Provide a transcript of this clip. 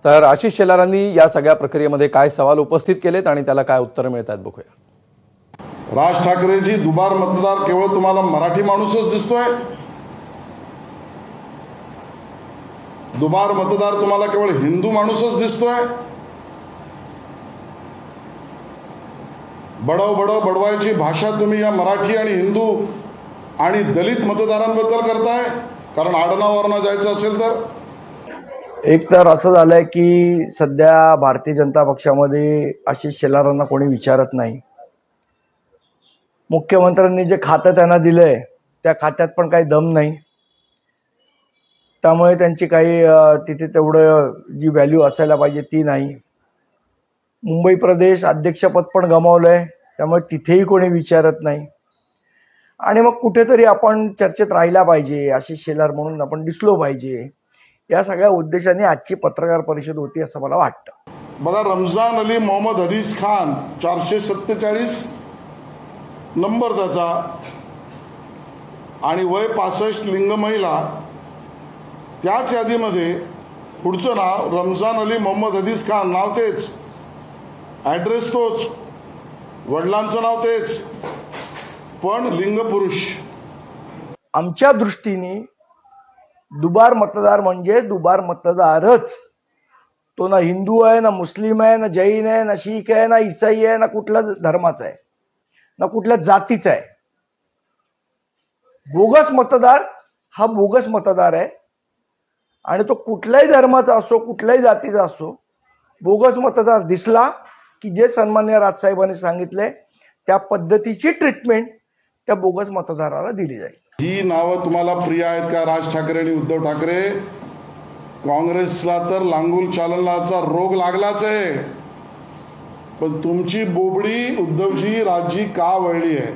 तर आशिष शेलारांनी या सगळ्या प्रक्रियेमध्ये काय सवाल उपस्थित केलेत आणि त्याला काय उत्तर मिळतात बघूया. राज ठाकरेजी दुबार मतदार केवळ तुम्हाला मराठी माणूसच दिसतोय? दुबार मतदार तुम्हाला केवळ हिंदू माणूसच दिसतोय? बडव बडव बडवायची भाषा तुम्ही या मराठी आणि हिंदू आणि दलित मतदारांबद्दल करताय? कारण आडनावावरनं जायचं असेल तर एक तर असं झालंय की सध्या भारतीय जनता पक्षामध्ये आशिष शेलारांना कोणी विचारत नाही. मुख्यमंत्र्यांनी जे खातं त्यांना दिलंय त्या खात्यात पण काही दम नाही. त्यामुळे त्यांची काही तिथे तेवढं जी व्हॅल्यू असायला पाहिजे ती नाही. मुंबई प्रदेश अध्यक्षपद पण गमावलंय, त्यामुळे तिथेही कोणी विचारत नाही. आणि मग कुठेतरी आपण चर्चेत राहिला पाहिजे, आशिष शेलार म्हणून आपण दिसलो पाहिजे, या सगळ्या उद्देशाने आजची पत्रकार परिषद होती असं मला वाटतं. बघा, रमजान अली मोहम्मद हदीस खान 447 नंबर त्याचा आणि वय 65, लिंग महिला. त्याच यादीमध्ये पुढचं नाव रमजान अली मोहम्मद हदीस खान, नाव तेच, ॲड्रेस तोच, वडिलांचं नाव तेच, पण लिंग पुरुष. आमच्या दृष्टीने दुबार मतदार म्हणजे दुबार मतदारच. तो ना हिंदू आहे, ना मुस्लिम आहे, ना जैन आहे, ना शीख आहे, ना ईसाई आहे, ना कुठल्या धर्माचा आहे, ना कुठल्या जातीचा आहे. बोगस मतदार हा बोगस मतदार आहे आणि तो कुठल्याही धर्माचा असो, कुठल्याही जातीचा असो. बोगस मतदार दिसला की जे सन्माननीय राजसाहेबांनी सांगितले त्या पद्धतीची ट्रीटमेंट त्या बोगस मतदाराला दिली जाईल. ही नावं तुम्हाला प्रिय आहेत का? राज ठाकरे आणि उद्धव ठाकरे. काँग्रेसला तर लांगुल चालनाचा रोग लागलाच आहे, पण तुमची बोबडी उद्धवजी राजजी का वळली आहे?